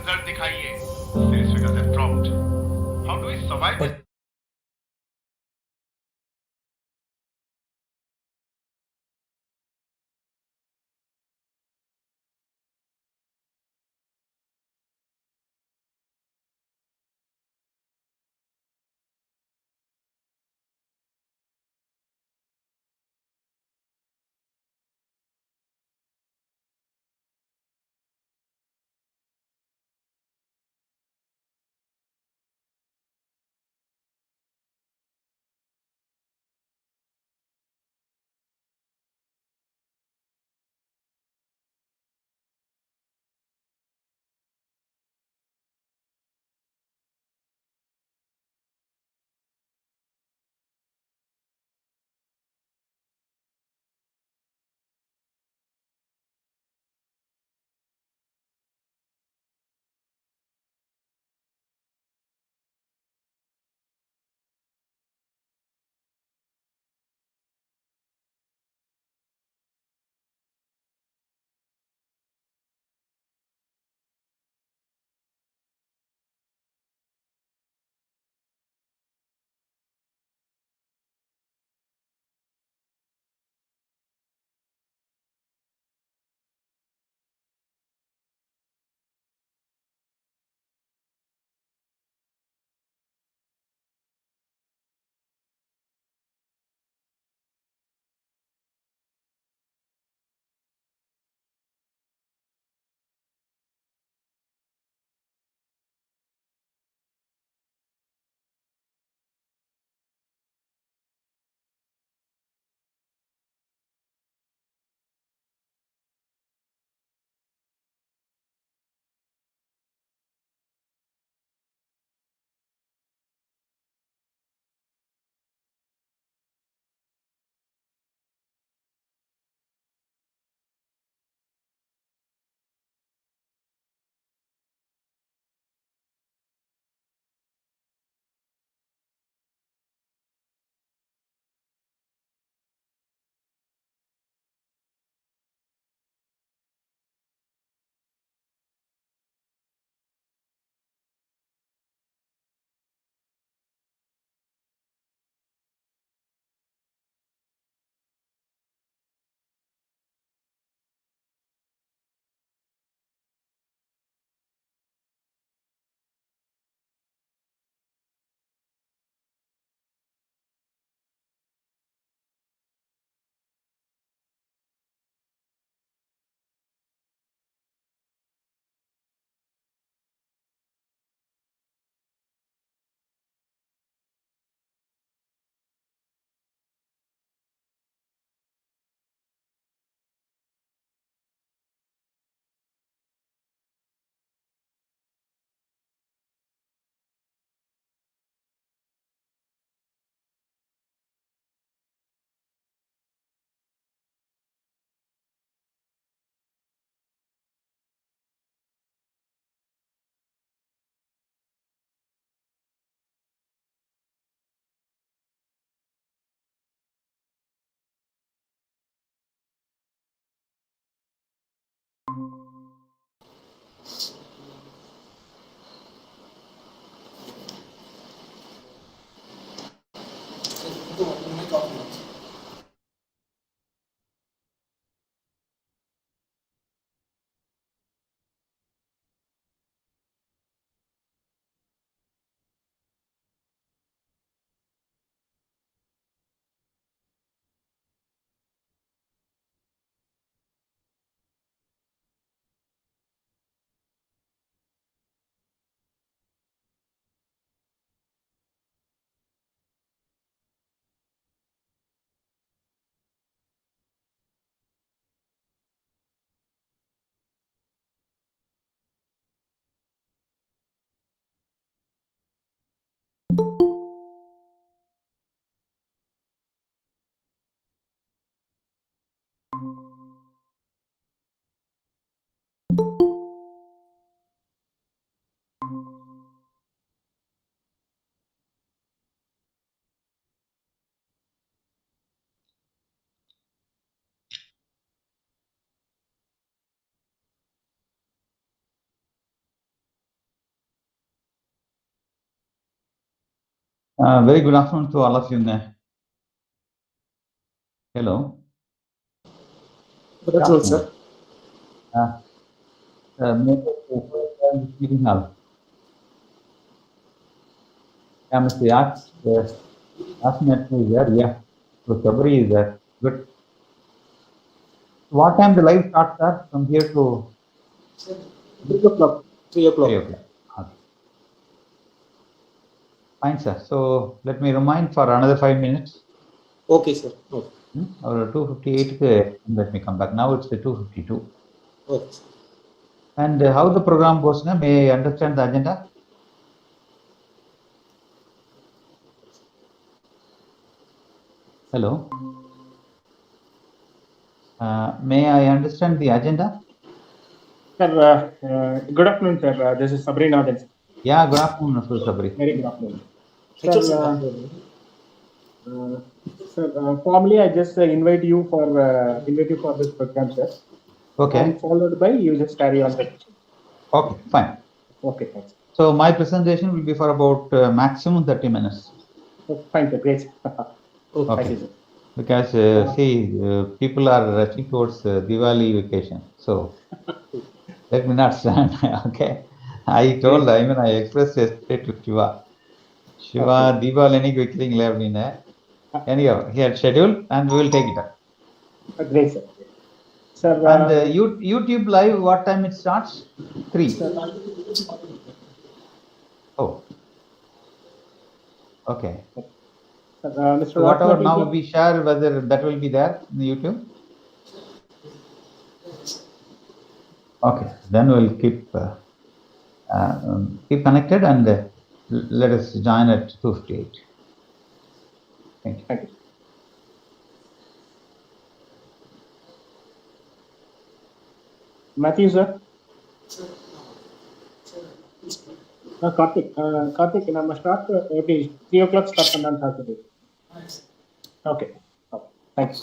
Result दिखाइए। Sales figures have dropped. How do we survive पर this? Very good afternoon to all of you. Hello. Good afternoon, sir. May I meeting hall. Yeah, Mr. Yasmin is there. Yeah. So Sabri is there. Good. What time the live starts, sir? From here to 3 o'clock. 3 o'clock. 3 o'clock. Okay. Fine, sir. So let me remind for another 5 minutes. Okay, sir. Okay. Or 2:58. Let me come back. Now it's the 2:52. Okay. And how the program goes now? May I understand the agenda? Hello. May I understand the agenda? Sir, good afternoon, sir. This is Sabrina. Yeah, good afternoon, Mr. Sabri. Very good afternoon. Thank you, Sir, sir. formally, I just invite you for this program, sir. Okay. And followed by you just carry on the question. Okay, fine. Okay, thanks. So my presentation will be for about maximum 30 minutes. Oh, fine, sir. Great. Okay. Thank you, sir. Because people are rushing towards Diwali vacation. So let me not stand. Okay. I expressed yesterday to Shiva. Shiva, Okay. Diwali Vikling. Anyhow, he had scheduled and we will take it up. Great, sir. Sir, And YouTube live, what time it starts? 3. sir, Oh. Okay. Mr. So whatever Rajnath, now we share, whether that will be there in the YouTube? Okay, then we'll keep connected and let us join at 2:58. Thank you. Thank you. Matthew, sir. Karthik, நம்ம start எப்படி 3 o'clock start பண்ணலான்னு சாப்பிட்டு. Okay. Thanks.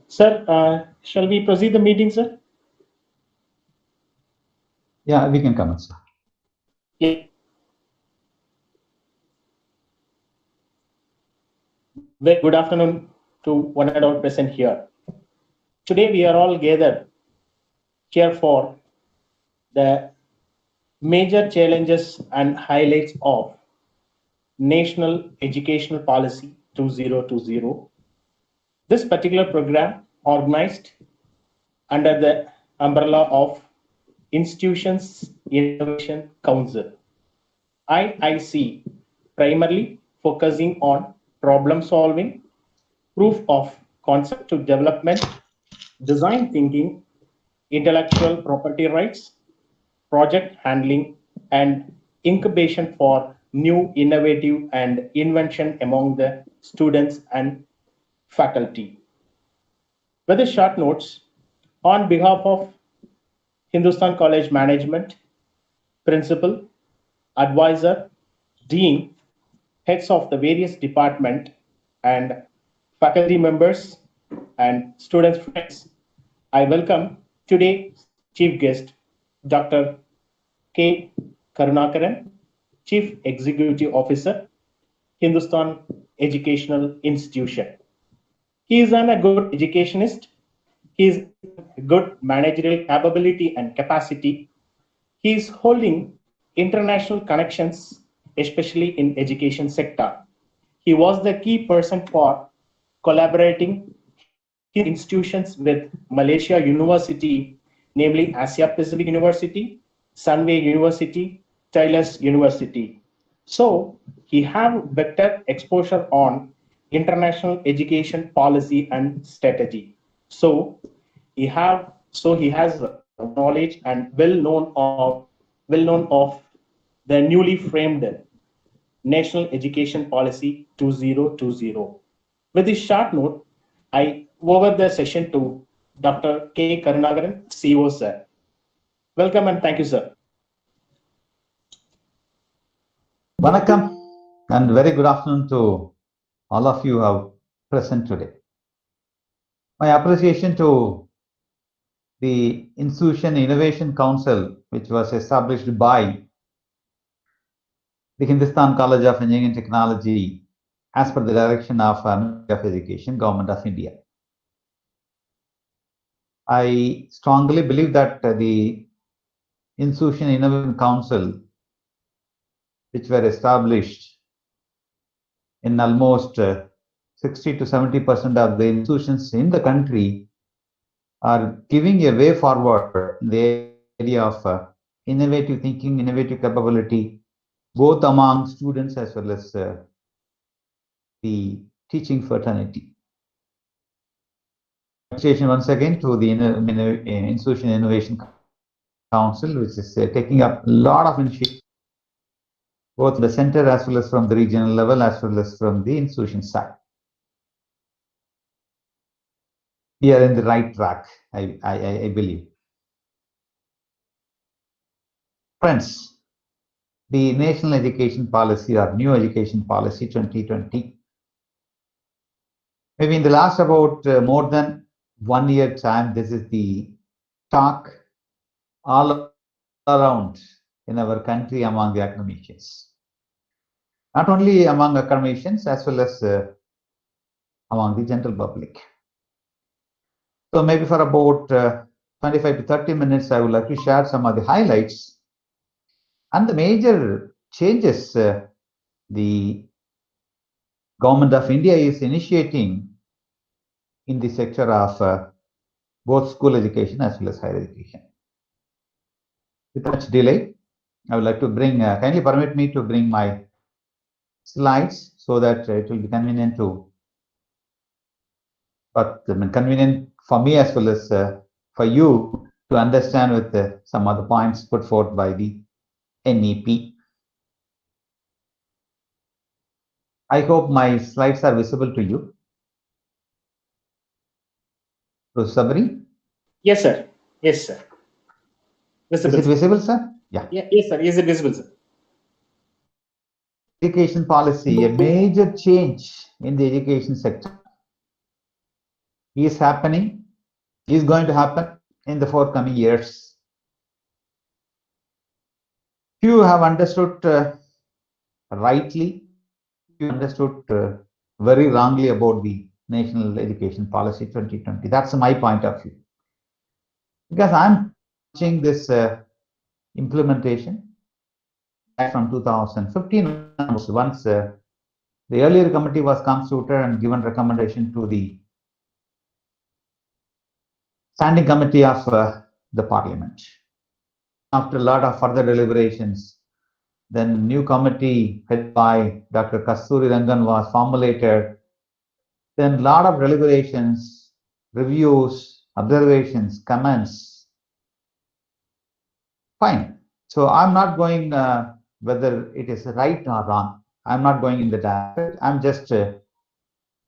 Sir, shall we proceed the meeting, sir? Yeah, we can comment, sir. Yeah. Very good afternoon to one and all present here. Today we are all gathered here for the major challenges and highlights of National Educational Policy 2020. This particular program organized under the umbrella of Institutions Innovation Council, IIC, primarily focusing on problem solving, proof of concept to development, design thinking, intellectual property rights, project handling, and incubation for new innovative and invention among the students and faculty. With the short notes, on behalf of Hindustan College Management, Principal, Advisor, Dean, heads of the various department, and faculty members and students friends, I welcome today's chief guest, Dr. K. Karunakaran, Chief Executive Officer, Hindustan Educational Institution. He is a good educationist. He is good managerial capability and capacity. He is holding international connections, especially in education sector. He was the key person for collaborating his institutions with Malaysia University, namely Asia Pacific University, Sunway University, Taylor's University. So he have better exposure on international education policy and strategy. So he has knowledge and well known of the newly framed National Education Policy 2020. With this short note, I over the session to Dr. K. Karunakaran, CEO, sir. Welcome and thank you, sir. Vanakkam and very good afternoon to all of you who are present today. My appreciation to the Institution Innovation Council, which was established by the Hindustan College of Engineering and Technology as per the direction of Ministry of Education, Government of India. I strongly believe that the Institution Innovation Council, which were established in almost 60 to 70% of the institutions in the country, are giving a way forward in the area of innovative thinking, innovative capability, both among students as well as the teaching fraternity. Appreciation once again to the Institution Innovation Council, which is taking up a lot of initiatives, both the center as well as from the regional level as well as from the institution side. We are in the right track, I believe. Friends, the National Education Policy or New Education Policy 2020, maybe in the last about more than 1 year time, this is the talk all around in our country among the academicians. Not only among academicians as well as among the general public. So maybe for about 25 to 30 minutes, I would like to share some of the highlights and the major changes the Government of India is initiating in the sector of both school education as well as higher education. Without much delay, I would like to bring, kindly permit me to bring my slides so that it will be convenient convenient for me as well as for you to understand with some of the points put forth by the NEP. I hope my slides are visible to you. So, Sabri? Yes, sir. Yes, sir. Visible. Is it visible, sir? Yeah. Yes, sir. Is it visible, sir? Education policy, a major change in the education sector. is happening, is going to happen in the forthcoming years. Few have understood rightly, few understood very wrongly about the National Education Policy 2020. That's my point of view. Because I'm watching this implementation from 2015 once the earlier committee was constituted and given recommendation to the standing committee of the parliament. After a lot of further deliberations, then new committee headed by Dr. Kasturi Rangan was formulated. Then a lot of deliberations, reviews, observations, comments. Fine. So I'm not going whether it is right or wrong. I'm not going in the direction. I'm just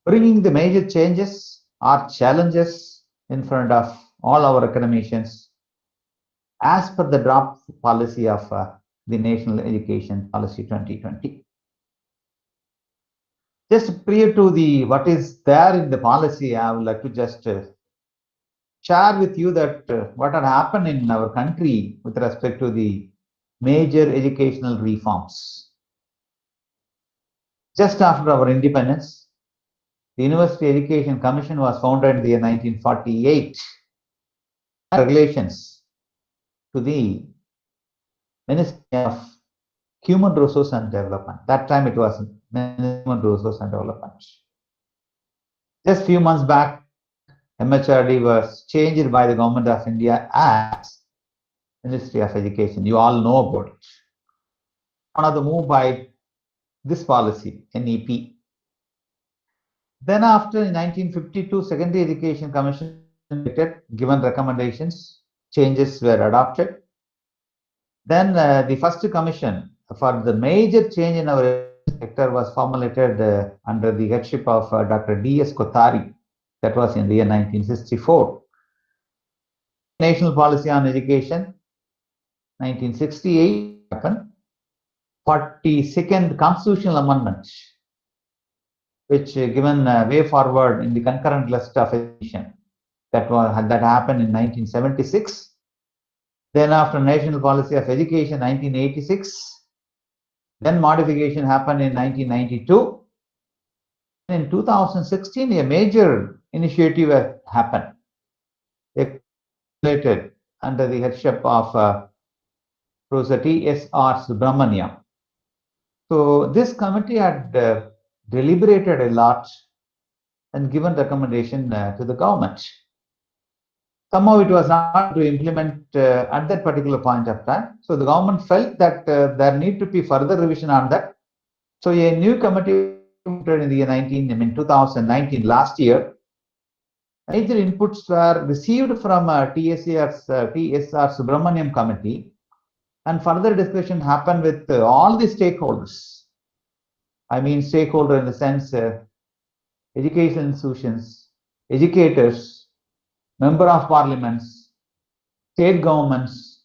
bringing the major changes or challenges in front of all our academicians as per the draft policy of the National Education Policy 2020. Just prior to the what is there in the policy, I would like to just share with you that what had happened in our country with respect to the major educational reforms. Just after our independence, the University Education Commission was founded in the year 1948. Regulations to the Ministry of Human Resource and Development. That time it was Human Resource and Development. Just few months back, MHRD was changed by the Government of India as Ministry of Education. You all know about it. One of the move by this policy, NEP. Then after in 1952, Secondary Education Commission given recommendations, changes were adopted. Then the first commission for the major change in our sector was formulated under the headship of Dr. D.S. Kothari. That was in the year 1964. National Policy on Education, 1968 happened. 42nd Constitutional Amendment, which given way forward in the concurrent list of education. That happened in 1976. Then after National Policy of Education, 1986. Then modification happened in 1992. In 2016, a major initiative happened. Related under the headship of Professor T.S.R. Subramaniam. So this committee had deliberated a lot and given recommendation to the government. Somehow it was not to implement at that particular point of time. So the government felt that there need to be further revision on that. So a new committee in the year 2019, last year, major inputs were received from TSR Subramaniam committee, and further discussion happened with all the stakeholders. I mean stakeholder in the sense educational institutions, educators, member of parliaments, state governments,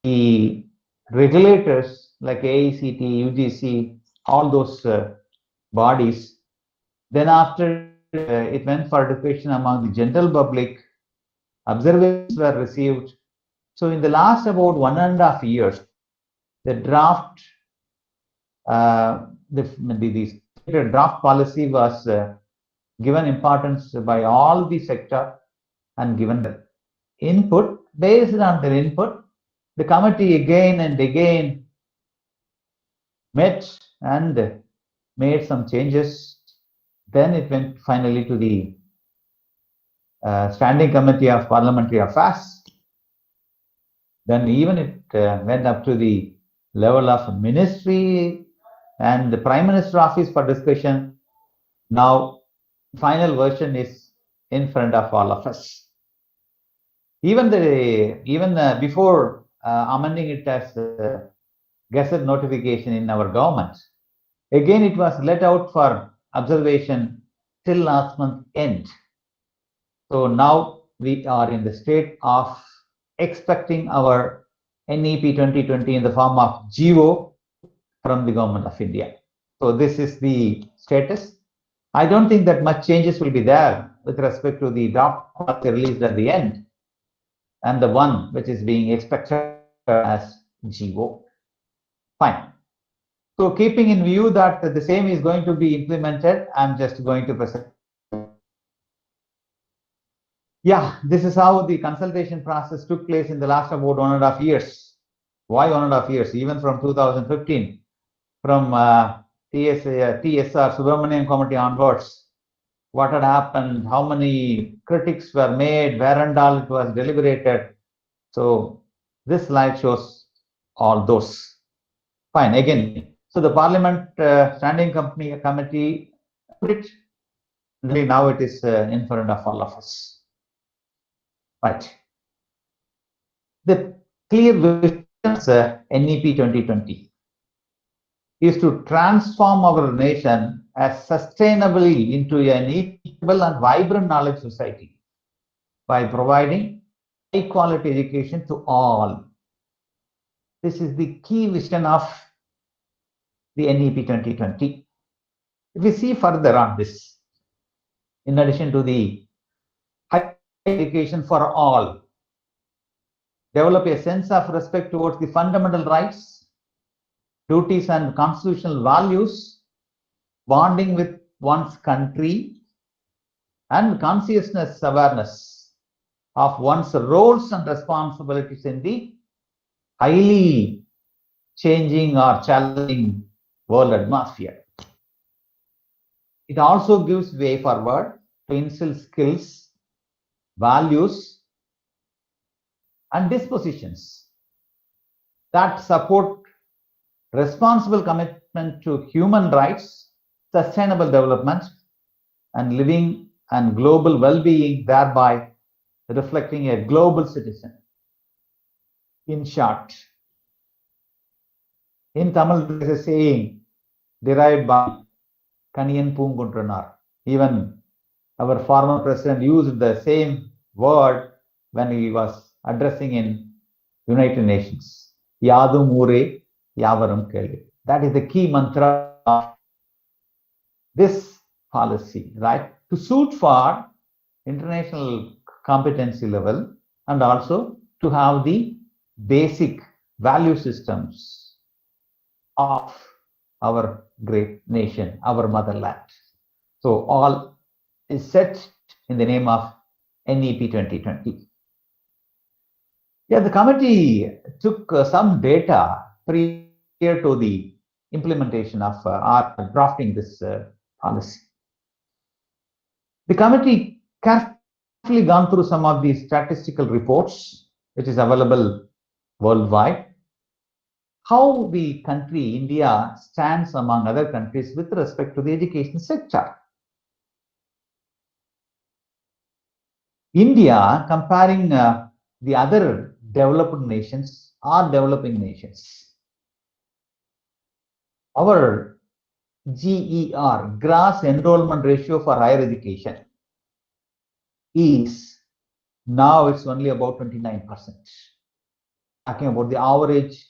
the regulators like AICT, UGC, all those bodies. Then after it went for discussion among the general public, observations were received. So in the last about 1.5 years, the draft, the draft policy was given importance by all the sector and given the input. Based on their input, the committee again and again met and made some changes. Then it went finally to the Standing Committee of Parliamentary Affairs. Then even it went up to the level of ministry and the Prime Minister office for discussion. Now, final version is in front of all of us. Even before amending it as Gazette notification in our government, again it was let out for observation till last month end. So now we are in the state of expecting our NEP 2020 in the form of GO from the Government of India. So this is the status. I don't think that much changes will be there with respect to the draft released at the end and the one which is being expected as GO. Fine. So keeping in view that the same is going to be implemented, I'm just going to present. Yeah, this is how the consultation process took place in the last about 1.5 years. Why 1.5 years? Even from 2015, from TSR Subramanian Committee onwards, what had happened, how many critics were made, where and all it was deliberated. So this slide shows all those. Fine, again, so the Parliament Standing Committee, now it is in front of all of us. Right. The clear vision NEP 2020 is to transform our nation as sustainably into an equitable and vibrant knowledge society by providing high quality education to all. This is the key vision of the NEP 2020. If we see further on this, in addition to the high education for all, develop a sense of respect towards the fundamental rights, duties and constitutional values, bonding with one's country, and consciousness awareness of one's roles and responsibilities in the highly changing or challenging world atmosphere. It also gives way forward to instill skills, values, and dispositions that support responsible commitment to human rights, sustainable development, and living and global well-being, thereby reflecting a global citizen. In short, in Tamil, there is a saying derived by Kaniyan Poonguntranar. Even our former president used the same word when he was addressing in United Nations. Yadum Ure, Yavaram Kele. That is the key mantra of this policy, right? To suit for international competency level and also to have the basic value systems of our great nation, our motherland. So all is set in the name of NEP 2020. Yeah, the committee took some data prior to the implementation of our drafting this policy. The committee carefully gone through some of the statistical reports which is available worldwide. How the country, India, stands among other countries with respect to the education sector. India, comparing the other developed nations or developing nations, our GER, gross enrollment ratio for higher education, is now it's only about 29%. Talking about the average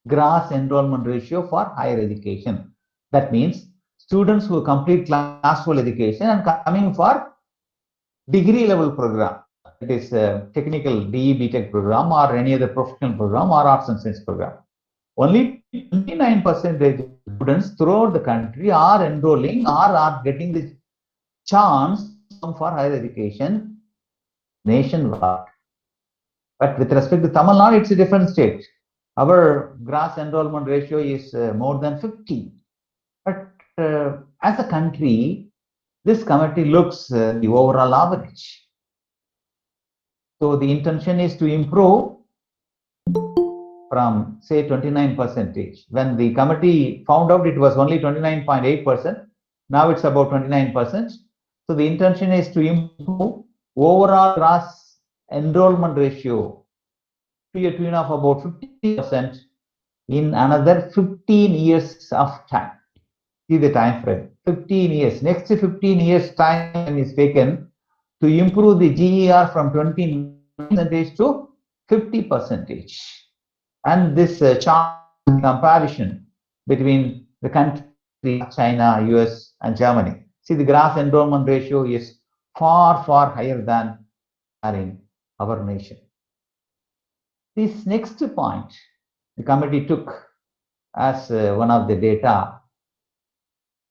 gross enrollment ratio for higher education. That means students who complete class 12 education and coming for degree level program, it is a technical DE BTech program or any other professional program or arts and science program. Only 29% students throughout the country are enrolling or are getting the chance for higher education nationwide. But with respect to Tamil Nadu, it's a different state. Our gross enrollment ratio is more than 50. But as a country, this committee looks the overall average. So the intention is to improve from say 29%. When the committee found out it was only 29.8%, now it's about 29%. So the intention is to improve overall gross enrollment ratio to a tune of about 50% in another 15 years of time. See the time frame, 15 years. Next 15 years time is taken to improve the GER from 20% to 50%. And this chart comparison between the country, China, US, and Germany. See, the gross enrollment ratio is far, far higher than in our nation. This next point, the committee took as one of the data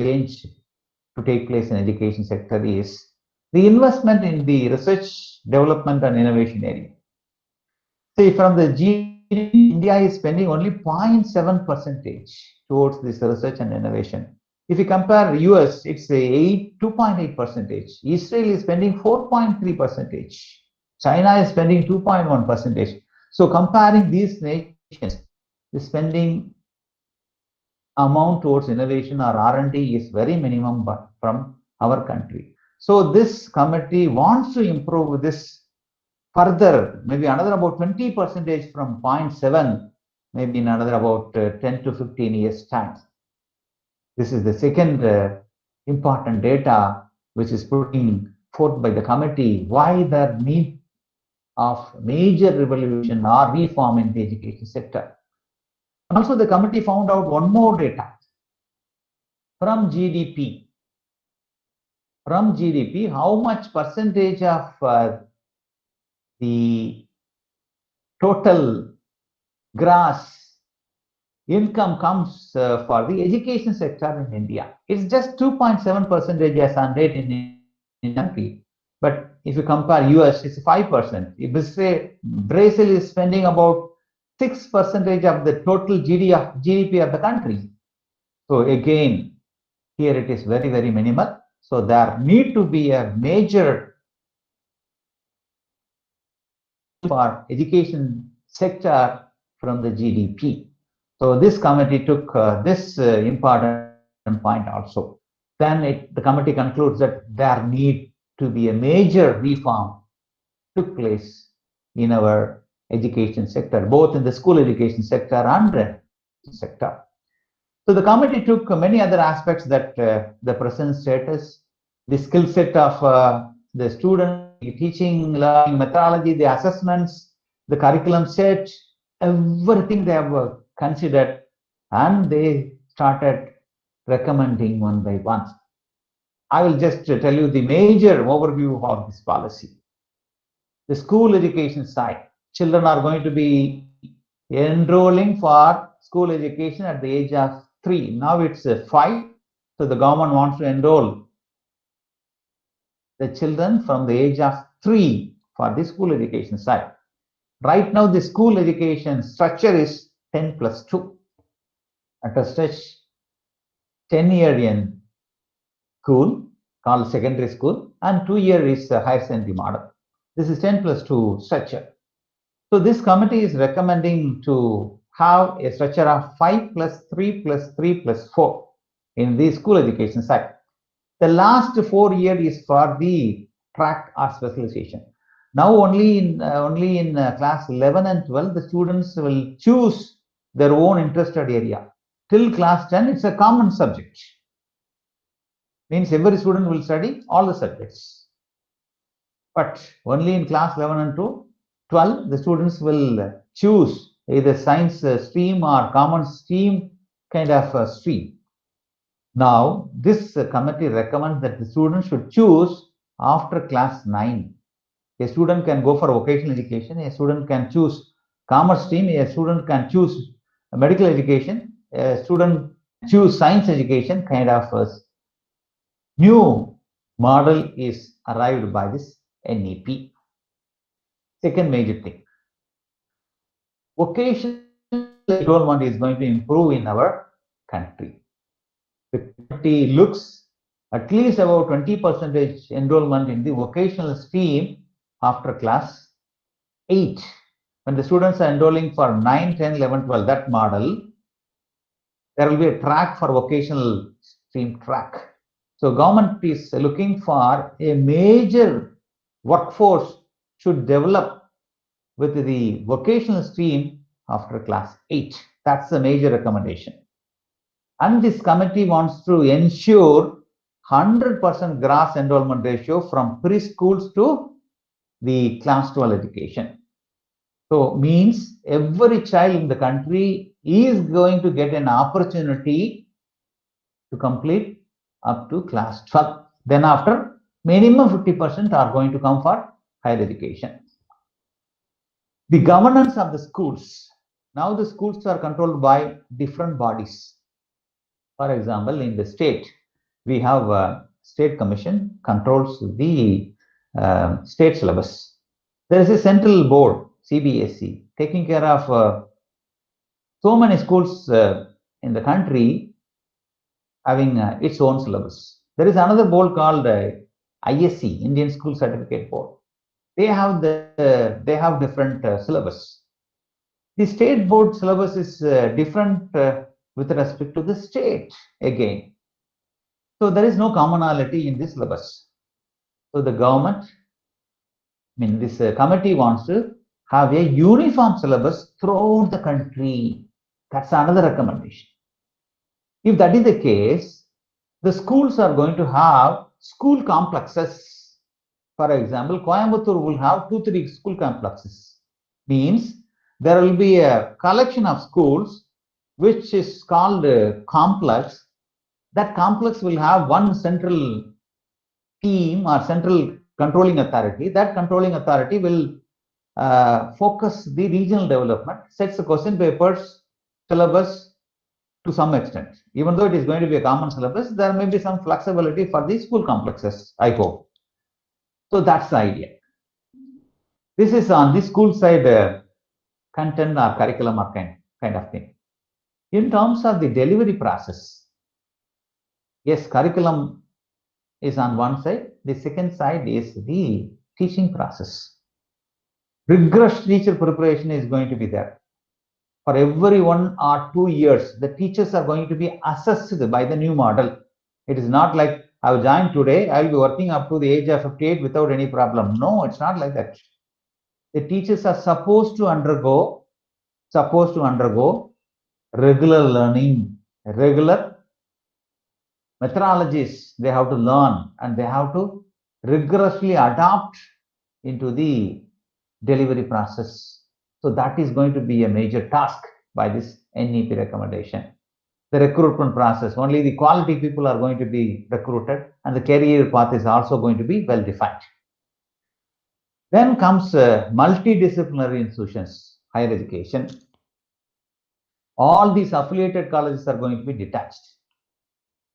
change to take place in education sector is the investment in the research, development and innovation area. See, from the GDP, India is spending only 0.7% towards this research and innovation. If you compare US, it's 2.8%. Israel is spending 4.3%. China is spending 2.1%. So comparing these nations, the spending amount towards innovation or R&D is very minimum from our country. So this committee wants to improve this further, maybe another about 20% from 0.7, maybe in another about 10 to 15 years time. This is the second important data which is putting forth by the committee why the need of major revolution or reform in the education sector. Also, the committee found out one more data from GDP. From GDP, how much percentage of the total gross income comes for the education sector in India. It's just 2.7% as on date in country. But if you compare US, it's 5%. If Brazil is spending about 6% of the total GDP of the country. So again, here it is very, very minimal. So there need to be a major for education sector from the GDP. So this committee took this important point also. Then the committee concludes that there need to be a major reform took place in our education sector, both in the school education sector and sector. So the committee took many other aspects that the present status, the skill set of the student, the teaching, learning methodology, the assessments, the curriculum set, everything they have considered, and they started recommending one by one. I will just tell you the major overview of this policy. The school education side, children are going to be enrolling for school education at the age of 3. Now it's 5. So the government wants to enroll the children from the age of 3 for the school education side. Right now, the school education structure is 10+2. At a stretch, 10-year in school called secondary school, and 2-year is higher secondary model. This is 10+2 structure. So this committee is recommending to have a structure of 5+3+3+4 in the school education side. The last 4 years is for the track or specialization. Now only in class 11 and 12, the students will choose their own interested area. Till class 10, it's a common subject. Means every student will study all the subjects. But only in class 11 and 12, the students will choose either science stream or common stream kind of stream. Now, this committee recommends that the students should choose after class 9. A student can go for vocational education, a student can choose commerce stream, a student can choose medical education, a student choose science education, kind of a new model is arrived by this NEP. Second major thing, vocational enrollment is going to improve in our country. The committee looks at least about 20% enrollment in the vocational stream after class 8. When the students are enrolling for 9, 10, 11, 12, that model, there will be a track for vocational stream track. So government is looking for a major workforce should develop with the vocational stream after class 8. That's the major recommendation. And this committee wants to ensure 100% gross enrollment ratio from preschools to the class 12 education. So means every child in the country is going to get an opportunity to complete up to class 12. Then after minimum 50% are going to come for higher education. The governance of the schools. Now the schools are controlled by different bodies. For example, in the state, we have a state commission controls the state syllabus. There is a central board, CBSE, taking care of so many schools in the country having its own syllabus. There is another board called ISC, Indian School Certificate Board. They have different syllabus. The state board syllabus is different with respect to the state again. So there is no commonality in this syllabus. So the government, this committee wants to have a uniform syllabus throughout the country. That's another recommendation. If that is the case, the schools are going to have school complexes. For example, Coimbatore will have 2-3 school complexes. Means there will be a collection of schools which is called a complex. That complex will have one central team or central controlling authority. That controlling authority will focus the regional development, sets the question papers, syllabus to some extent. Even though it is going to be a common syllabus, there may be some flexibility for the school complexes, I hope. So that's the idea. This is on the school side content or curriculum or kind of thing. In terms of the delivery process, yes, curriculum is on one side. The second side is the teaching process. Rigorous teacher preparation is going to be there. For every 1 or 2 years, the teachers are going to be assessed by the new model. It is not like I've joined today, I'll be working up to the age of 58 without any problem. No, it's not like that. The teachers are supposed to undergo regular learning, regular methodologies they have to learn, and they have to rigorously adapt into the delivery process. So that is going to be a major task by this NEP recommendation. The recruitment process, only the quality people are going to be recruited, and the career path is also going to be well defined. Then comes multidisciplinary institutions, higher education. All these affiliated colleges are going to be detached.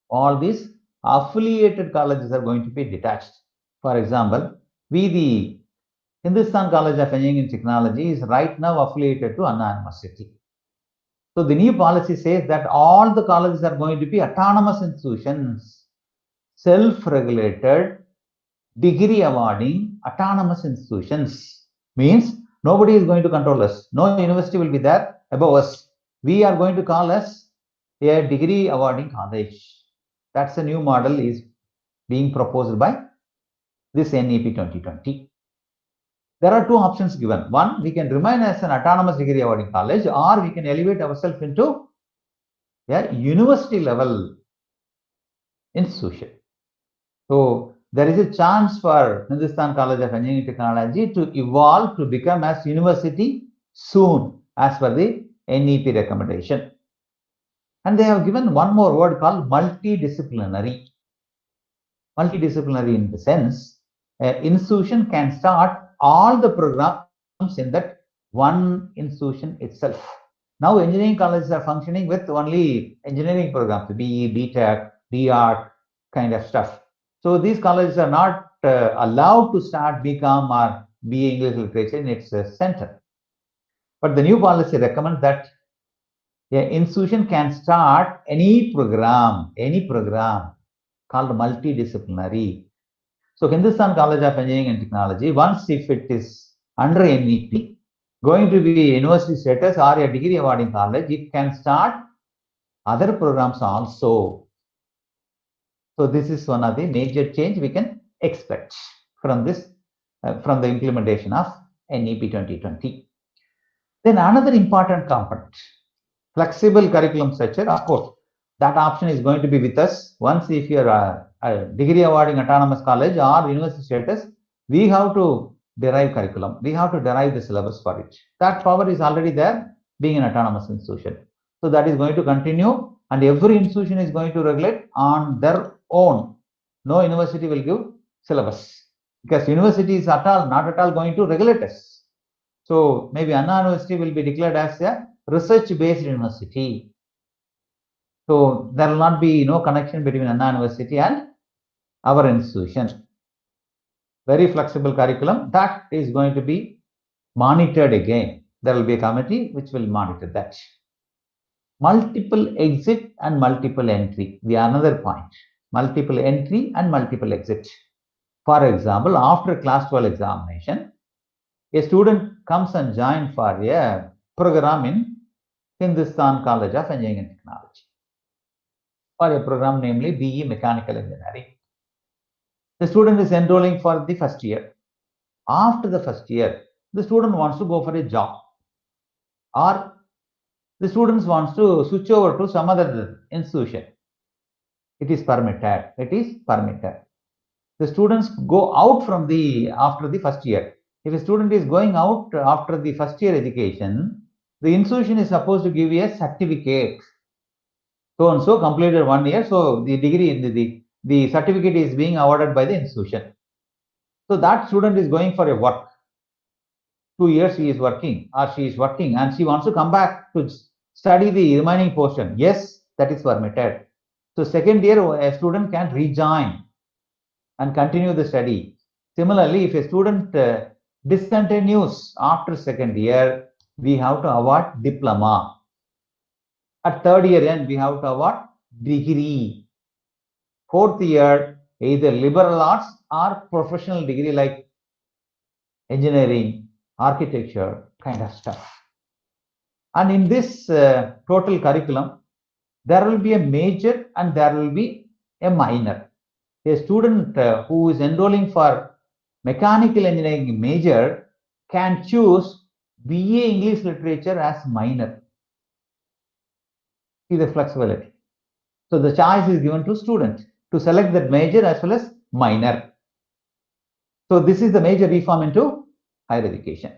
All these affiliated colleges are going to be detached. For example, the Hindustan College of Engineering and Technology is right now affiliated to Anna University. So the new policy says that all the colleges are going to be autonomous institutions, self-regulated, degree awarding, autonomous institutions. Means nobody is going to control us. No university will be there above us. We are going to call us a degree awarding college. That's a new model is being proposed by this NEP 2020. There are two options given. One, we can remain as an autonomous degree awarding college, or we can elevate ourselves into a university level institution. So there is a chance for Hindustan College of Engineering and Technology to evolve to become as university soon as per the NEP recommendation. And they have given one more word called multidisciplinary. Multidisciplinary in the sense, an institution can start all the programs in that one institution itself. Now engineering colleges are functioning with only engineering programs, BE, BTech, BArt kind of stuff. So these colleges are not allowed to start BCom or BA English Literature in its center. But the new policy recommends that an institution can start any program called multidisciplinary. So Hindustan College of Engineering and Technology, once if it is under NEP, going to be university status or a degree awarding college, it can start other programs also. So this is one of the major change we can expect from this, from the implementation of NEP 2020. Then another important component, flexible curriculum structure. Of course, that option is going to be with us. Once if you're a degree awarding autonomous college or university status, we have to derive curriculum. We have to derive the syllabus for it. That power is already there, being an autonomous institution. So that is going to continue, and every institution is going to regulate on their own. No university will give syllabus, because university is not at all going to regulate us. So maybe Anna University will be declared as a research-based university. So there will not be no connection between Anna University and our institution. Very flexible curriculum that is going to be monitored again. There will be a committee which will monitor that. Multiple exit and multiple entry. The another point. Multiple entry and multiple exit. For example, after class 12 examination, a student comes and joins for a program in Hindustan College of Engineering and Technology, for a program namely BE Mechanical Engineering. The student is enrolling for the first year. After the first year, the student wants to go for a job, or the students wants to switch over to some other institution. It is permitted. It is permitted. The students go out from after the first year. If a student is going out after the first year education, the institution is supposed to give you a certificate. So and so completed 1 year, so the degree, the certificate is being awarded by the institution. So that student is going for a work. 2 years he is working or she is working and she wants to come back to study the remaining portion. Yes, that is permitted. So second year a student can rejoin and continue the study. Similarly, if a student discontinues after second year, we have to award diploma. At third year end, we have to award degree. Fourth year, either liberal arts or professional degree like engineering, architecture, kind of stuff. And in this total curriculum, there will be a major and there will be a minor. A student who is enrolling for mechanical engineering major can choose BA English Literature as minor. See the flexibility. So the choice is given to student to select that major as well as minor. So this is the major reform into higher education.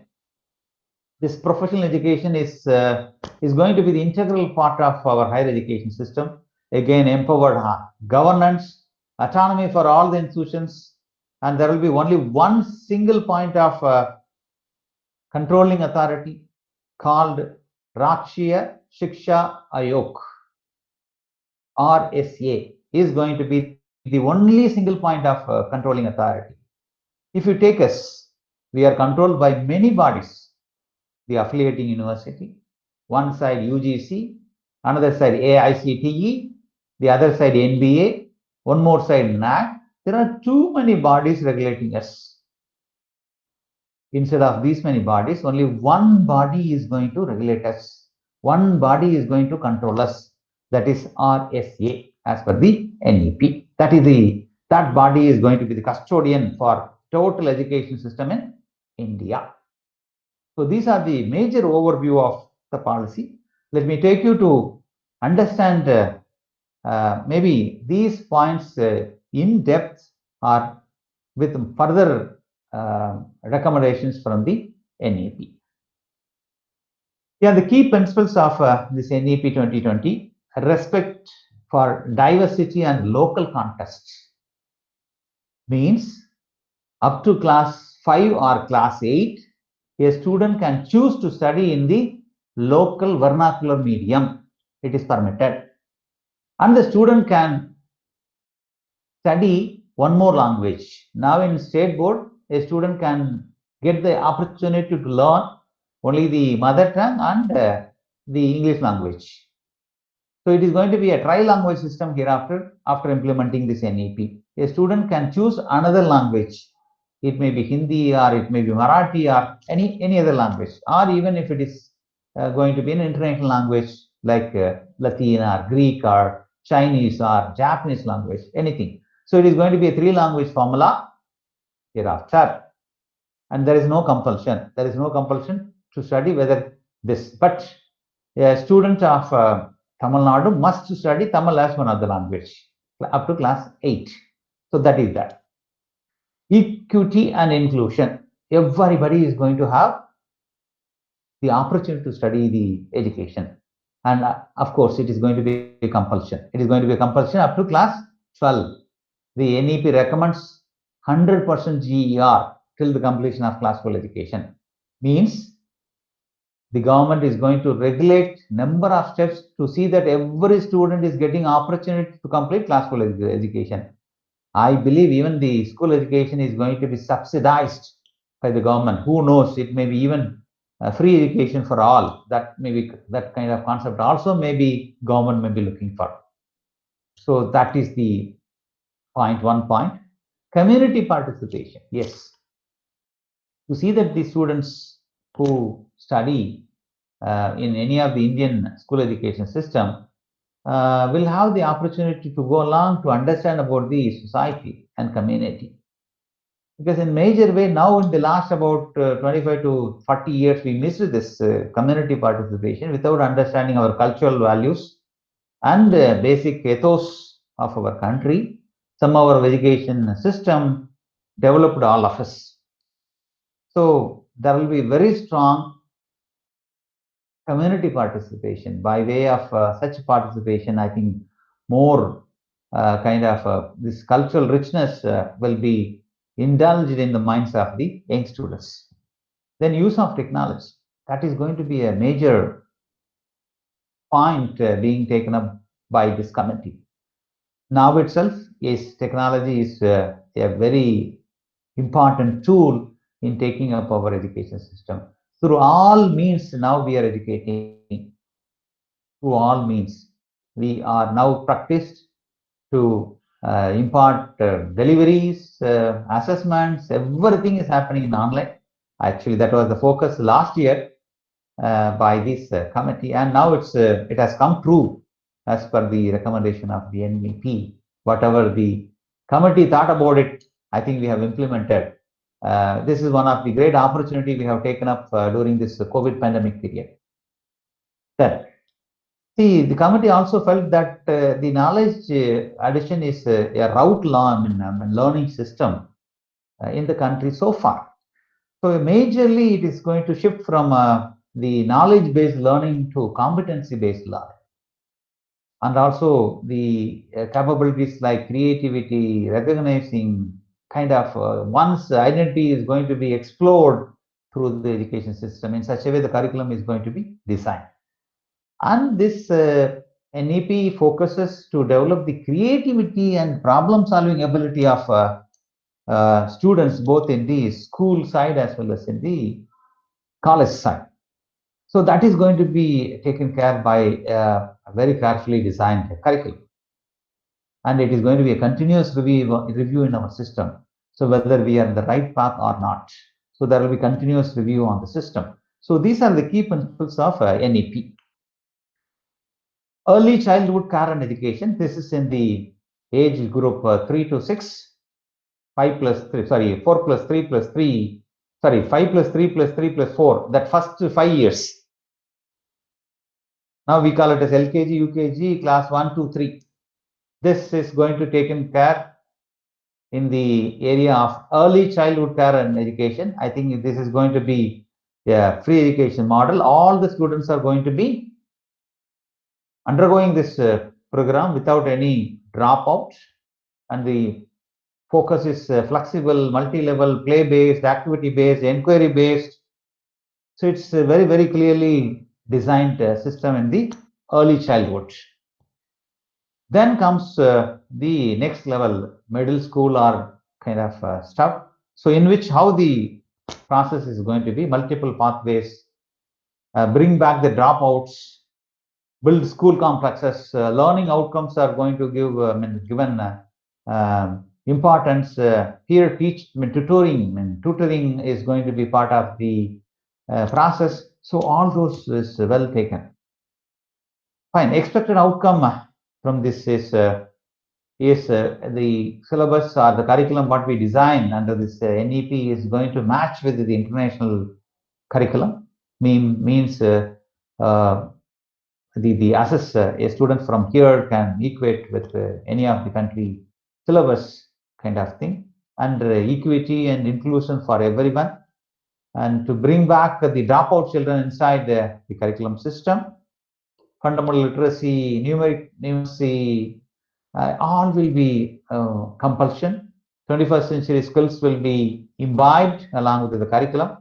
This professional education is going to be the integral part of our higher education system. Again, empowered governance, autonomy for all the institutions, and there will be only one single point of controlling authority called Rashtriya Shiksha Ayog, RSA, is going to be the only single point of controlling authority. If you take us, we are controlled by many bodies. The affiliating university, one side UGC, another side AICTE, the other side NBA, one more side NAC. There are too many bodies regulating us. Instead of these many bodies, only one body is going to regulate us. One body is going to control us. That is RSA as per the NEP. That body is going to be the custodian for total education system in India. So these are the major overview of the policy. Let me take you to understand maybe these points in depth or with further recommendations from the NEP. Yeah, the key principles of this NEP 2020: respect for diversity and local contexts. Means up to class 5 or class 8, a student can choose to study in the local vernacular medium. It is permitted. And the student can study one more language. Now in state board, a student can get the opportunity to learn only the mother tongue and the English language. So it is going to be a tri-language system hereafter after implementing this NEP. A student can choose another language. It may be Hindi or it may be Marathi or any other language, or even if it is going to be an international language like Latin or Greek or Chinese or Japanese language, anything. So it is going to be a 3-language formula hereafter, and there is no compulsion. There is no compulsion to study whether this, but a student of Tamil Nadu must study Tamil as one other language up to class 8. So that is that. Equity and inclusion. Everybody is going to have the opportunity to study the education. And of course, it is going to be a compulsion. It is going to be a compulsion up to class 12. The NEP recommends 100% GER till the completion of class 12 education. Means the government is going to regulate number of steps to see that every student is getting opportunity to complete class 12 education. I believe even the school education is going to be subsidized by the government. Who knows? It may be even free education for all. That may be that kind of concept. Also, maybe government may be looking for. So that is the point. One point. Community participation. Yes. To see that the students who study in any of the Indian school education system will have the opportunity to go along to understand about the society and community. Because in major way now in the last about 25 to 40 years, we missed this community participation without understanding our cultural values and basic ethos of our country. Some of our education system developed all of us. So there will be very strong community participation. By way of such participation, I think more this cultural richness will be indulged in the minds of the young students. Then use of technology. That is going to be a major point being taken up by this committee. Now itself, yes, technology is a very important tool in taking up our education system. Through all means, now we are educating. Through all means, we are now practiced to impart deliveries, assessments, everything is happening in online. Actually, that was the focus last year by this committee, and now it has come true as per the recommendation of the NEP. Whatever the committee thought about it, I think we have implemented. This is one of the great opportunity we have taken up during this COVID pandemic period. Then, see, the committee also felt that the knowledge addition is a route learning system in the country so far. So majorly it is going to shift from the knowledge-based learning to competency-based learning. And also the capabilities like creativity, recognizing kind of one's identity is going to be explored through the education system. In such a way, the curriculum is going to be designed. And this NEP focuses to develop the creativity and problem-solving ability of students, both in the school side as well as in the college side. So that is going to be taken care by a very carefully designed curriculum. And it is going to be a continuous review in our system. So whether we are in the right path or not. So there will be continuous review on the system. So these are the key principles of NEP. Early childhood care and education. This is in the age group 3 to 6. 4 plus 3 plus 3, 5 plus 3 plus 3 plus 4, that first 5 years. Now we call it as LKG, UKG, class 1, 2, 3. This is going to taken care in the area of early childhood care and education. I think this is going to be a free education model. All the students are going to be undergoing this program without any dropout, and the focus is flexible, multi-level, play-based, activity-based, inquiry-based. So it's a very, very clearly designed system in the early childhood. Then comes the next level, middle school or kind of stuff. So in which how the process is going to be, multiple pathways, bring back the dropouts, build school complexes, learning outcomes are going to give given importance. Peer tutoring is going to be part of the process. So all those is well taken. Fine. Expected outcome from this is the syllabus or the curriculum what we design under this NEP is going to match with the international curriculum. Means the assess a student from here can equate with any of the country syllabus kind of thing, and equity and inclusion for everyone, and to bring back the dropout children inside the curriculum system. Fundamental literacy, numeric numeracy, all will be compulsion. 21st century skills will be imbibed along with the curriculum.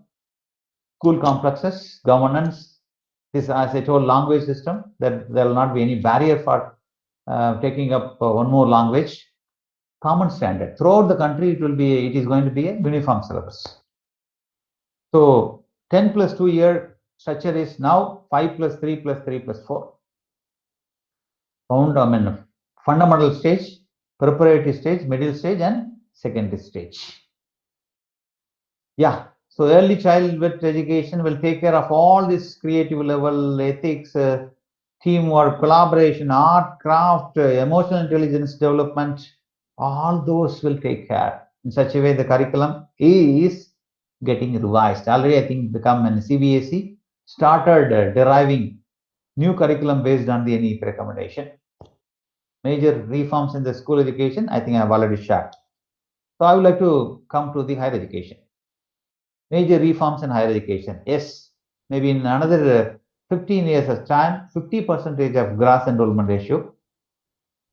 School complexes, governance, this, as I told, language system, that there will not be any barrier for taking up one more language. Common standard. Throughout the country, it is going to be a uniform syllabus. So 10 plus 2 year structure is now 5 plus 3 plus 3 plus 4. Fundamental stage, preparatory stage, middle stage, and secondary stage. Yeah, so early childhood education will take care of all this creative level, ethics, teamwork, collaboration, art, craft, emotional intelligence development. All those will take care. In such a way, the curriculum is getting revised. Already, I think, become an CBSE started deriving new curriculum based on the NEP recommendation. Major reforms in the school education, I think I have already shared. So I would like to come to the higher education. Major reforms in higher education. Yes, maybe in another 15 years of time, 50% of gross enrollment ratio,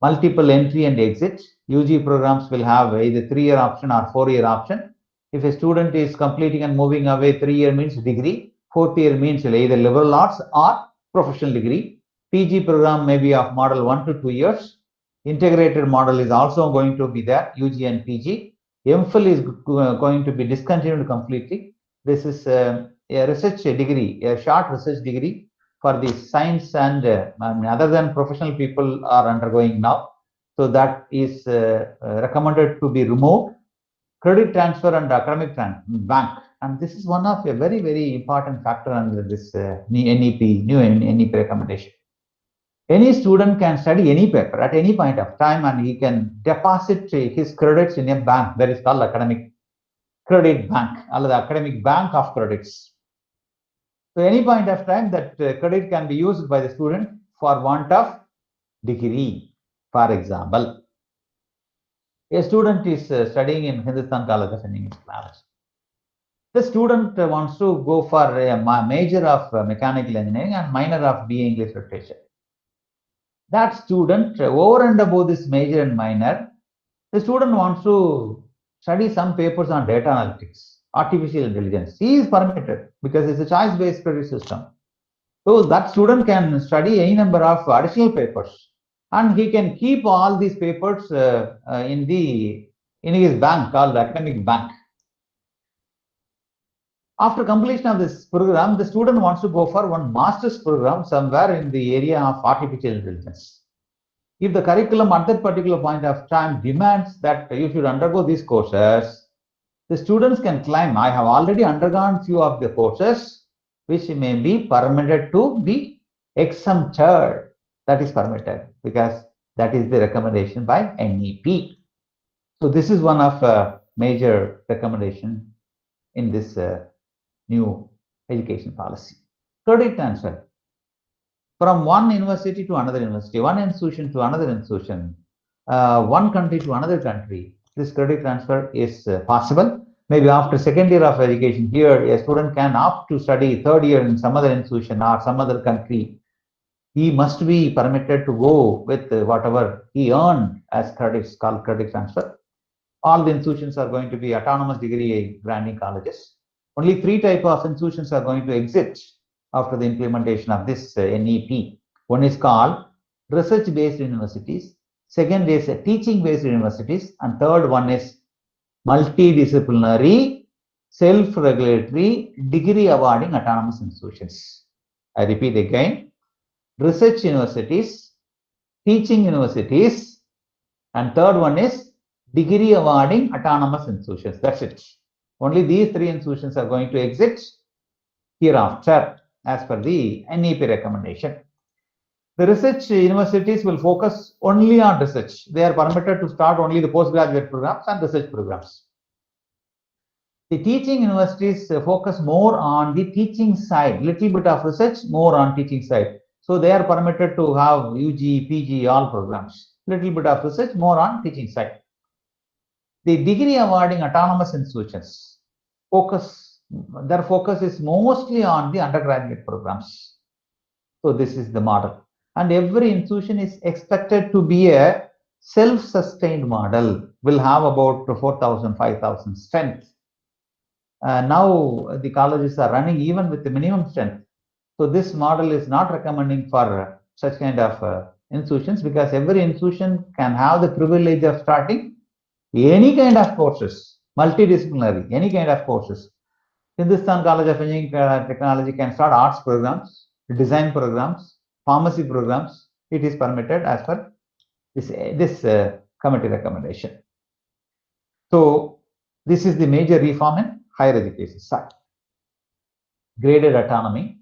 multiple entry and exit. UG programs will have either 3-year option or 4-year option. If a student is completing and moving away, 3-year means degree, 4th year means either liberal arts or professional degree. PG program may be of model 1 to 2 years. Integrated model is also going to be there, UG and PG. MPhil is going to be discontinued completely. This is a research degree, a short research degree for the science and other than professional people are undergoing now. So that is recommended to be removed. Credit transfer and academic bank. And this is one of a very, very important factor under this new NEP recommendation. Any student can study any paper at any point of time and he can deposit his credits in a bank that is called academic credit bank, or the academic bank of credits. So any point of time that credit can be used by the student for want of degree. For example, a student is studying in Hindustan College of Engineering. The student wants to go for a major of mechanical engineering and minor of BA English Literature. That student, over and above this major and minor, the student wants to study some papers on data analytics, artificial intelligence. He is permitted because it's a choice-based credit system. So that student can study any number of additional papers, and he can keep all these papers in his bank called the academic bank. After completion of this program, the student wants to go for one master's program somewhere in the area of artificial intelligence. If the curriculum at that particular point of time demands that you should undergo these courses, the students can claim, I have already undergone few of the courses, which may be permitted to be exempted. That is permitted because that is the recommendation by NEP. So this is one of major recommendation in this new education policy. Credit transfer from one university to another university, one institution to another institution, one country to another country. This credit transfer is possible. Maybe after second year of education here, a student can opt to study third year in some other institution or some other country. He must be permitted to go with whatever he earned as credits, called credit transfer. All the institutions are going to be autonomous degree granting colleges. Only 3 types of institutions are going to exit after the implementation of this NEP. One is called research-based universities. Second is teaching-based universities. And third one is multidisciplinary, self-regulatory, degree awarding autonomous institutions. I repeat again, research universities, teaching universities, and third one is degree awarding autonomous institutions. That's it. Only these 3 institutions are going to exit hereafter as per the NEP recommendation. The research universities will focus only on research. They are permitted to start only the postgraduate programs and research programs. The teaching universities focus more on the teaching side, little bit of research, more on teaching side. So they are permitted to have UG, PG, all programs. Little bit of research, more on teaching side. The degree awarding autonomous institutions their focus is mostly on the undergraduate programs. So this is the model. And every institution is expected to be a self-sustained model will have about 4,000, 5,000 strength. Now the colleges are running even with the minimum strength. So this model is not recommending for such kind of institutions, because every institution can have the privilege of starting any kind of courses, multidisciplinary, any kind of courses. Hindustan College of Engineering Technology can start arts programs, design programs, pharmacy programs. It is permitted as per this committee recommendation. So this is the major reform in higher education side. Graded autonomy.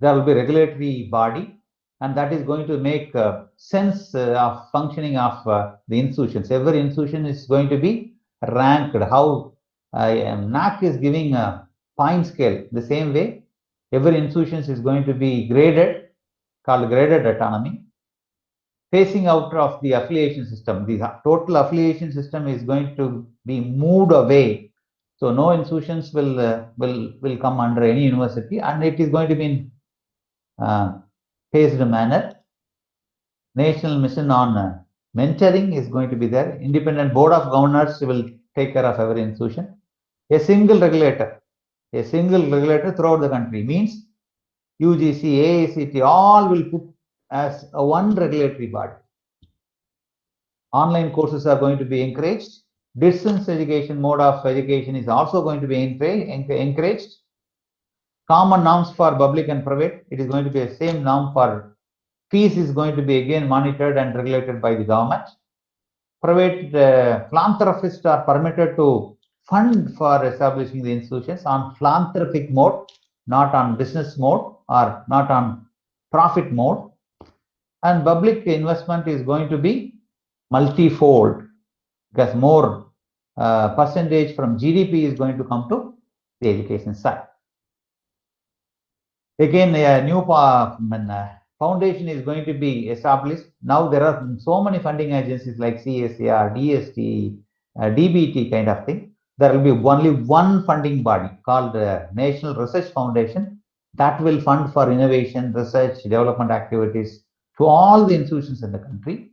There will be regulatory body, and that is going to make sense of functioning of the institutions. Every institution is going to be ranked. How NAAC is giving a point scale, the same way every institution is going to be graded, called graded autonomy. Phasing out of the affiliation system. The total affiliation system is going to be moved away. So no institutions will come under any university, and it is going to be in phased manner. National mission on mentoring is going to be there. Independent board of governors will take care of every institution. A single regulator throughout the country means UGC, AICT, all will put as a one regulatory body. Online courses are going to be encouraged. Distance education mode of education is also going to be encouraged. Common norms for public and private. It is going to be the same norm for fees is going to be again monitored and regulated by the government. Private philanthropists are permitted to fund for establishing the institutions on philanthropic mode, not on business mode or not on profit mode. And public investment is going to be multifold, because more percentage from GDP is going to come to the education side. Again, a new foundation is going to be established. Now there are so many funding agencies like CSIR, DST, DBT kind of thing. There will be only one funding body called National Research Foundation that will fund for innovation, research, development activities to all the institutions in the country.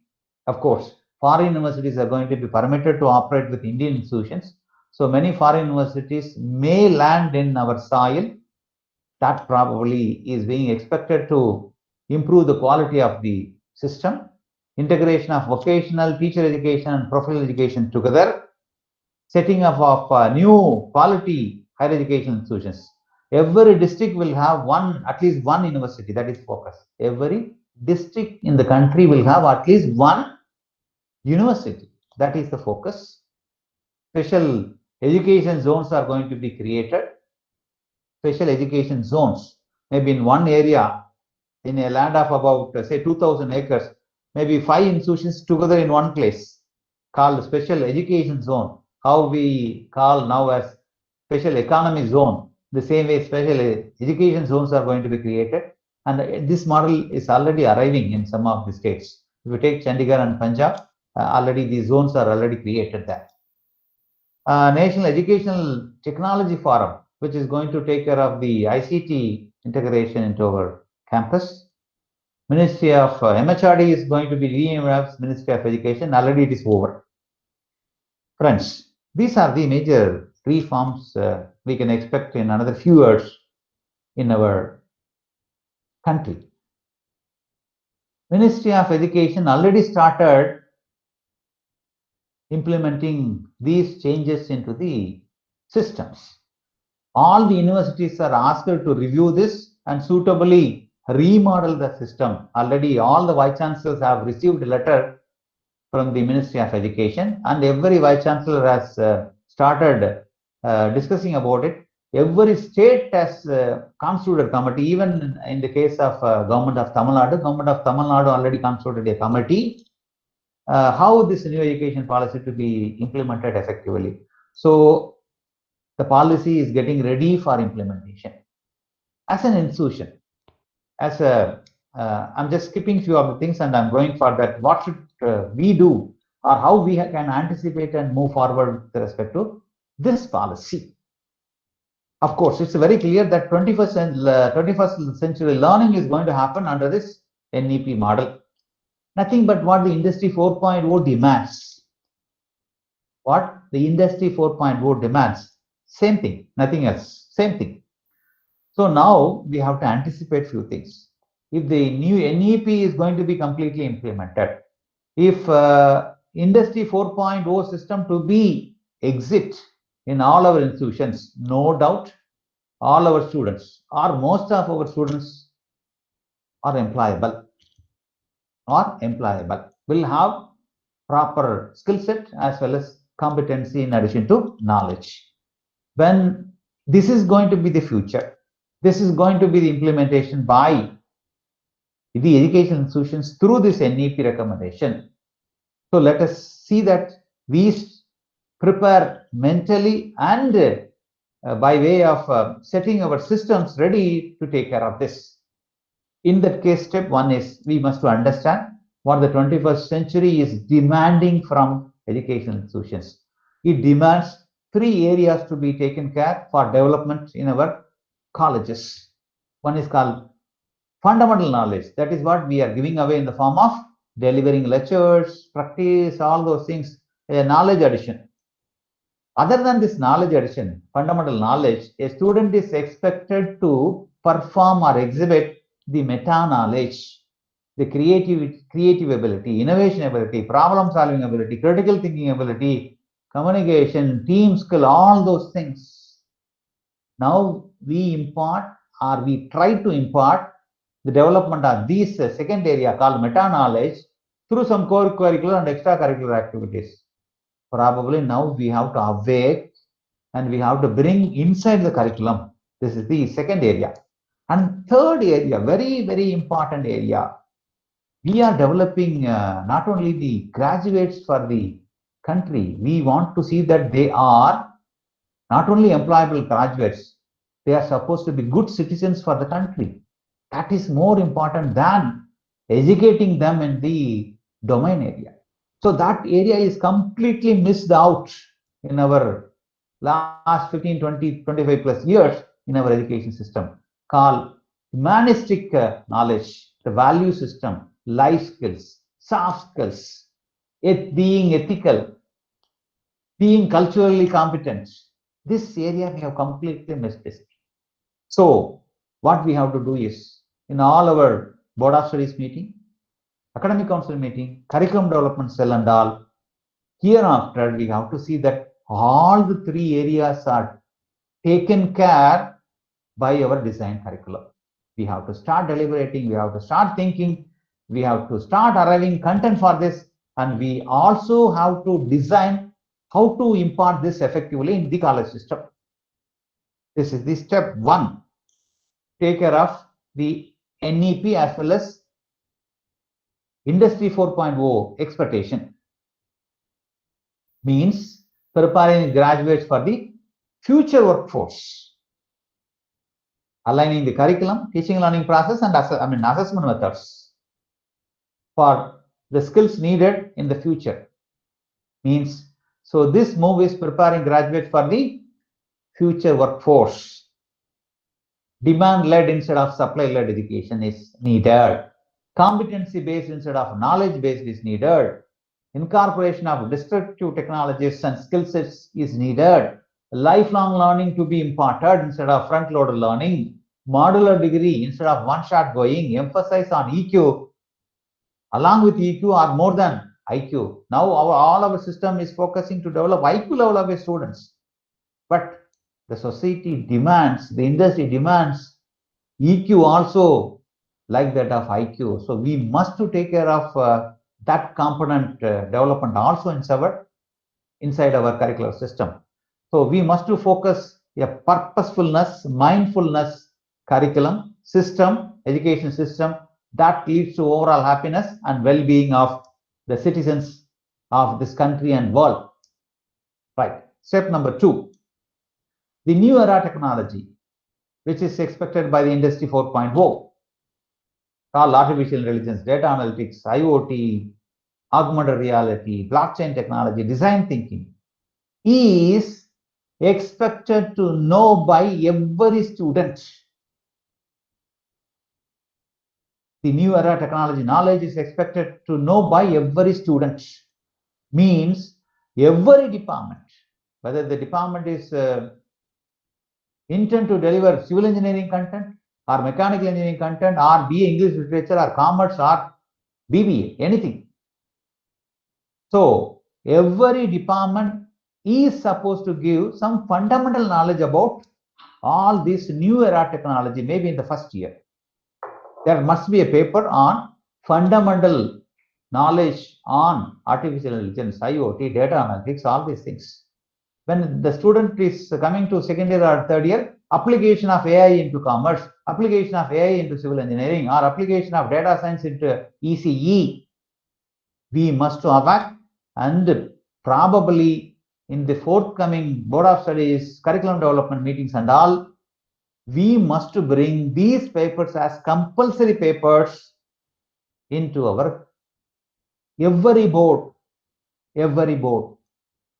Of course, foreign universities are going to be permitted to operate with Indian institutions. So many foreign universities may land in our soil. That probably is being expected to improve the quality of the system. Integration of vocational, teacher education and professional education together. Setting up of new quality higher education institutions. Every district will have at least one university. That is focus. Every district in the country will have at least one university. That is the focus. Special education zones are going to be created. Special education zones, maybe in one area, in a land of about say 2,000 acres, maybe 5 institutions together in one place, called special education zone. How we call now as special economy zone. The same way special education zones are going to be created, and this model is already arriving in some of the states. If you take Chandigarh and Punjab, already these zones are already created there. National Educational Technology Forum, which is going to take care of the ICT integration into our campus. Ministry of MHRD is going to be renamed Ministry of Education. Already it is over. Friends, these are the major reforms we can expect in another few years in our country. Ministry of Education already started implementing these changes into the systems. All the universities are asked to review this and suitably remodel the system. Already all the vice chancellors have received a letter from the Ministry of Education, and every vice chancellor has started discussing about it. Every state has constituted a committee. Even in the case of Government of Tamil Nadu already constituted a committee. How this new education policy to be implemented effectively. So the policy is getting ready for implementation. As an institution, as a I'm just skipping few of the things and I'm going for that. What should we do, or how we can anticipate and move forward with respect to this policy? Of course, it's very clear that 21st century learning is going to happen under this NEP model. nothing but what the Industry 4.0 demands. What the Industry 4.0 demands. Same thing, nothing else, same thing. So now we have to anticipate few things. If the new NEP is going to be completely implemented, if Industry 4.0 system to be exit in all our institutions, no doubt all our students or most of our students are employable, will have proper skill set as well as competency in addition to knowledge. When this is going to be the future, this is going to be the implementation by the education institutions through this NEP recommendation. So let us see that we prepare mentally and by way of setting our systems ready to take care of this. In that case, step one is we must understand what the 21st century is demanding from education institutions. It demands 3 areas to be taken care for development in our colleges. One is called fundamental knowledge. That is what we are giving away in the form of delivering lectures, practice, all those things, knowledge addition. Other than this knowledge addition, fundamental knowledge, a student is expected to perform or exhibit the meta-knowledge, the creative ability, innovation ability, problem-solving ability, critical thinking ability, communication, team skill, all those things. Now we impart or we try to impart the development of these second area called meta-knowledge through some core curricular and extracurricular activities. Probably now we have to awake and we have to bring inside the curriculum. This is the second area. And third area, very, very important area, we are developing not only the graduates for the country, we want to see that they are not only employable graduates, they are supposed to be good citizens for the country. That is more important than educating them in the domain area. So that area is completely missed out in our last 15, 20, 25 plus years in our education system, called humanistic knowledge, the value system, life skills, soft skills, being ethical, being culturally competent. This area we have completely missed this. So what we have to do is, in all our board of studies meeting, academic council meeting, curriculum development cell and all, hereafter we have to see that all the 3 areas are taken care by our design curriculum. We have to start deliberating, we have to start thinking, we have to start arriving content for this, and we also have to design how to impart this effectively in the college system. This is the step 1. Take care of the NEP as well as Industry 4.0 expectation. Means preparing graduates for the future workforce, aligning the curriculum, teaching and learning process, and assessment methods for the skills needed in the future. Means, so this move is preparing graduates for the future workforce. Demand-led instead of supply-led education is needed. Competency-based instead of knowledge-based is needed. Incorporation of descriptive technologies and skill sets is needed. Lifelong learning to be imparted instead of front-loaded learning. Modular degree instead of one-shot going. Emphasize on EQ along with EQ or more than IQ. Now all our system is focusing to develop IQ level of students. But the society demands, the industry demands EQ also like that of IQ. So we must to take care of that component development also inside our curricular system. So we must to focus a purposefulness, mindfulness curriculum system, education system that leads to overall happiness and well-being of the citizens of this country and world. Right. Step number 2. The new era technology, which is expected by the Industry 4.0, called artificial intelligence, data analytics, IoT, augmented reality, blockchain technology, design thinking, is expected to know by every student. the new era technology. Knowledge is expected to know by every student. Means every department, whether the department is intent to deliver civil engineering content or mechanical engineering content or BA English literature or commerce or BBA, anything. So every department is supposed to give some fundamental knowledge about all this new era technology, maybe in the first year. There must be a paper on fundamental knowledge on artificial intelligence, IoT, data analytics, all these things. When the student is coming to second year or third year, application of AI into commerce, application of AI into civil engineering, or application of data science into ECE, we must have, and probably in the forthcoming Board of Studies, curriculum development meetings and all, we must bring these papers as compulsory papers into our every board.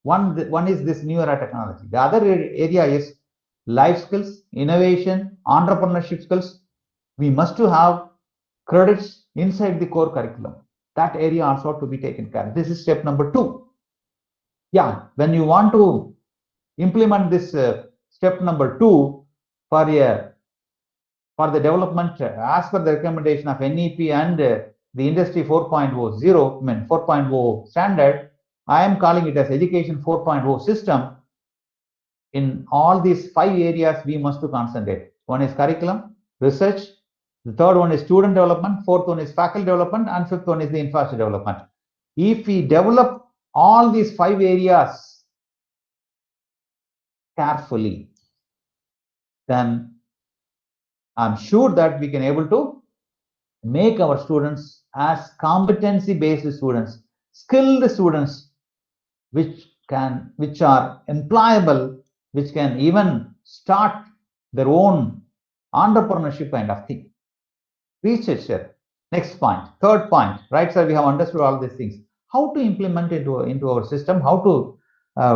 One is this new era technology. The other area is life skills, innovation, entrepreneurship skills. We must have credits inside the core curriculum. That area also to be taken care of. This is step number 2. Yeah, when you want to implement this step number 2 for the development as per the recommendation of NEP and the industry 4.0 standard, I am calling it as education 4.0 system. In all these 5 areas, we must concentrate. One is curriculum, research. The third one is student development. Fourth one is faculty development, and fifth one is the infrastructure development. If we develop all these 5 areas carefully, then I'm sure that we can able to make our students as competency-based students, skilled students, which are employable, which can even start their own entrepreneurship kind of thing. Researcher. Next point. Third point. Right, sir, we have understood all these things. How to implement into our system, how to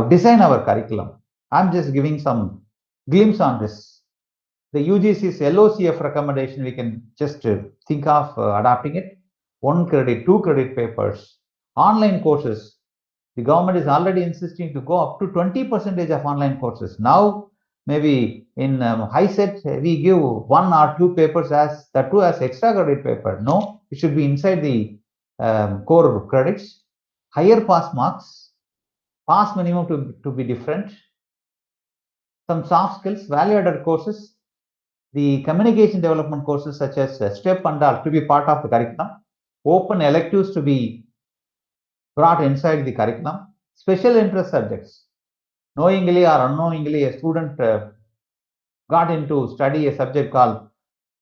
design our curriculum. I'm just giving some glimpse on this. The UGC's LOCF recommendation, we can just think of adapting it. 1 credit, 2 credit papers, online courses. The government is already insisting to go up to 20% of online courses. Now, maybe in HiSET, we give 1 or 2 papers as extra credit paper. No, it should be inside the core credits. Higher pass marks, pass minimum to be different. Some soft skills, value-added courses, the communication development courses such as STEP and all to be part of the curriculum. Open electives to be brought inside the curriculum. Special interest subjects. Knowingly or unknowingly, a student got into study a subject called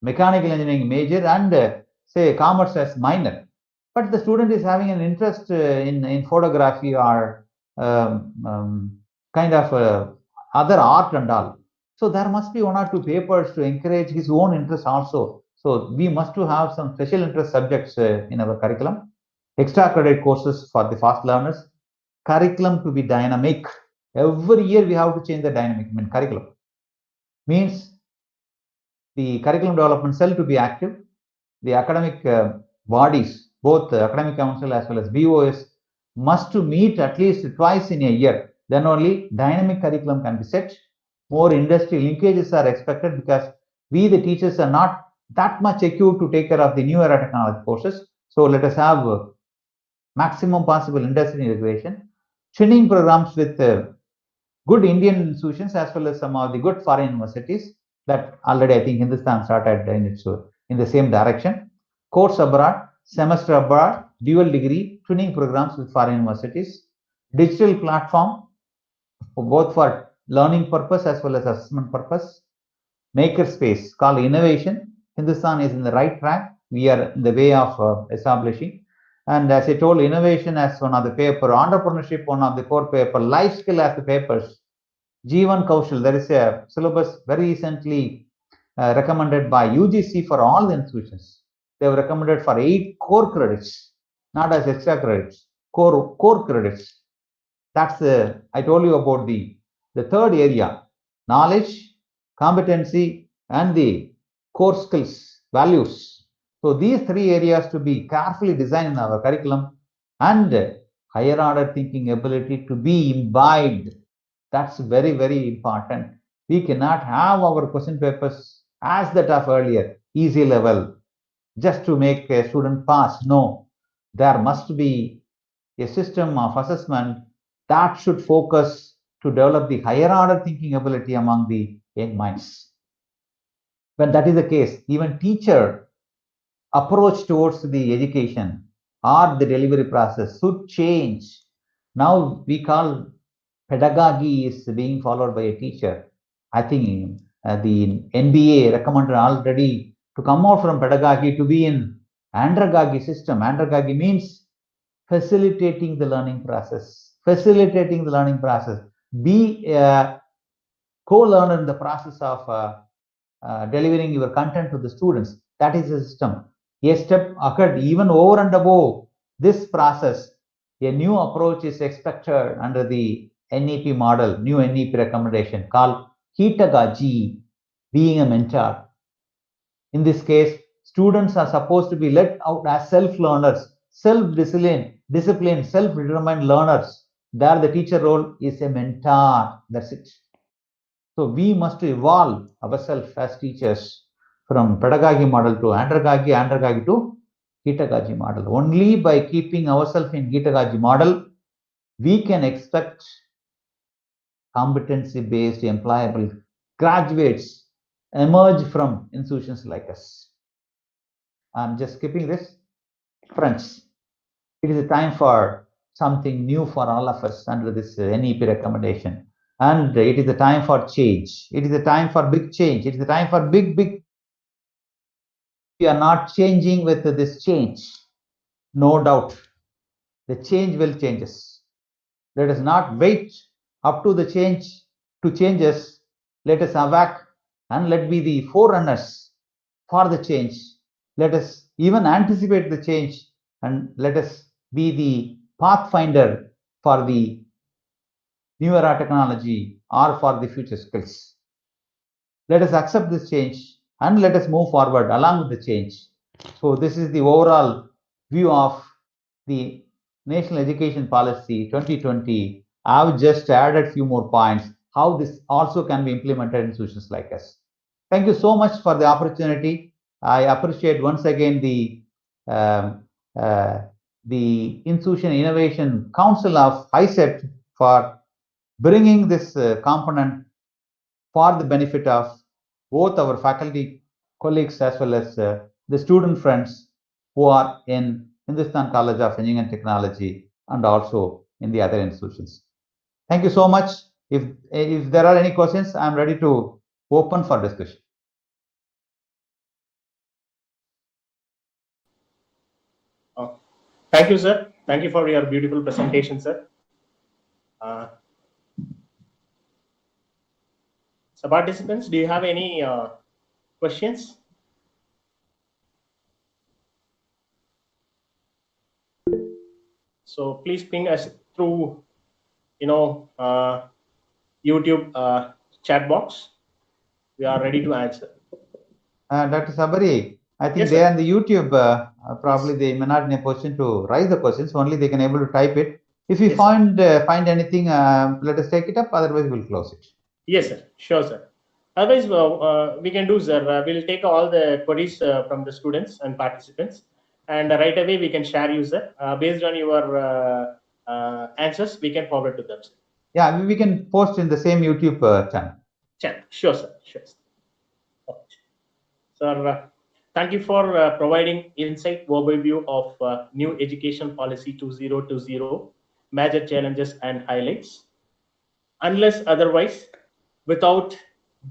mechanical engineering major and say commerce as minor. But the student is having an interest in photography or kind of other art and all. So there must be 1 or 2 papers to encourage his own interest also. So we must to have some special interest subjects in our curriculum. Extra credit courses for the fast learners. Curriculum to be dynamic. Every year we have to change the dynamic. I mean, curriculum means the curriculum development cell to be active. The academic bodies, both the academic council as well as BOS, must to meet at least twice in a year. Then only dynamic curriculum can be set. More industry linkages are expected because we, the teachers, are not that much equipped to take care of the new era technology courses. So let us have maximum possible industry integration. Training programs with good Indian institutions as well as some of the good foreign universities that already I think Hindustan started in the same direction. Course abroad, semester abroad, dual degree, training programs with foreign universities. Digital platform both for learning purpose as well as assessment purpose. Makerspace called innovation. Hindustan is in the right track. We are in the way of establishing. And as I told, innovation as one of the paper, entrepreneurship one of the core paper, life skill as the papers. Jeevan Kaushal, there is a syllabus very recently recommended by UGC for all the institutions. They have recommended for 8 core credits, not as extra credits, core credits. That's I told you about the third area, knowledge, competency, and the core skills, values. So these three areas to be carefully designed in our curriculum, and higher order thinking ability to be imbibed. That's very, very important. We cannot have our question papers as that of earlier, easy level, just to make a student pass. No, there must be a system of assessment that should focus to develop the higher order thinking ability among the young minds. When that is the case, even teacher approach towards the education or the delivery process should change. Now we call pedagogy is being followed by a teacher. I think the NBA recommended already to come out from pedagogy to be in andragogy system. Andragogy means facilitating the learning process. Facilitating the learning process. Be a co-learner in the process of delivering your content to the students. That is the system. A step occurred even over and above this process. A new approach is expected under the NEP model, new NEP recommendation called Hitagaji, being a mentor. In this case, students are supposed to be let out as self-learners, self-disciplined, self-determined learners. There the teacher role is a mentor. That's it. So we must evolve ourselves as teachers from pedagogy model to andragogy to Hitagaji model. Only by keeping ourselves in Hitagaji model, we can expect competency-based employable graduates emerge from institutions like us. I'm just skipping this. Friends, it is a time for something new for all of us under this NEP recommendation. And it is a time for change. It is a time for big change. It is a time for big. We are not changing with this change. No doubt. The change will change us. Let us not wait up to the change to change us. Let us awake and let be the forerunners for the change. Let us even anticipate the change and let us be the pathfinder for the new era technology or for the future skills. Let us accept this change and let us move forward along with the change. So this is the overall view of the National Education Policy 2020. I've just added a few more points, how this also can be implemented in institutions like us. Thank you so much for the opportunity. I appreciate once again the Institution Innovation Council of HiSET for bringing this component for the benefit of both our faculty colleagues as well as the student friends who are in Hindustan College of Engineering and Technology and also in the other institutions. Thank you so much. If there are any questions, I'm ready to open for discussion. Thank you, sir. Thank you for your beautiful presentation, sir. So participants, do you have any questions? So please ping us through, YouTube chat box. We are ready to answer. Dr. Sabari, I think yes, they are on the YouTube. Probably yes, they may not in a position to raise the questions. Only they can able to type it. If we yes, find anything, let us take it up. Otherwise, we'll close it. Yes, sir. Sure, sir. Otherwise, we can do, sir. We'll take all the queries from the students and participants, and right away we can share you, sir. Based on your answers, we can forward to them, sir. Yeah, we can post in the same YouTube channel. Sure, sir. Sure, sir. Okay. Sir, thank you for providing insight overview of new education policy 2020, major challenges and highlights. Unless otherwise, without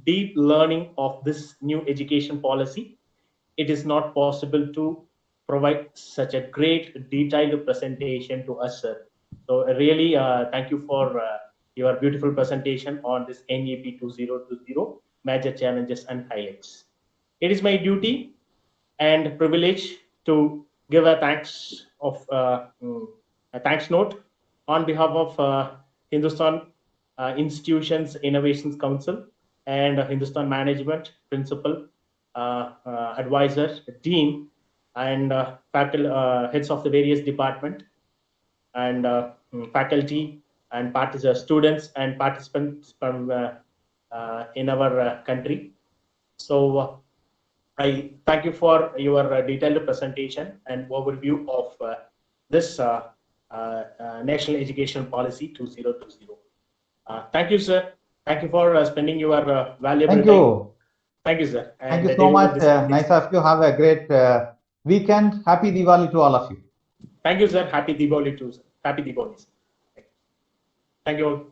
deep learning of this new education policy, it is not possible to provide such a great detailed presentation to us, sir. So really, thank you for your beautiful presentation on this NEP 2020, major challenges and highlights. It is my duty and privilege to give a thanks note on behalf of Hindustan Institutions Innovations Council and Hindustan Management Principal, Advisor, Dean and heads of the various department and faculty and students and participants from in our country. So I thank you for your detailed presentation and overview of this National Education Policy 2020. Thank you, sir. Thank you for spending your valuable Thank time. you. Thank you, sir. Thank And you so much. Nice of you. Have a great weekend. Happy Diwali to all of you. Thank you, sir. Happy Diwali too, sir. Happy Diwali, sir. Thank you all.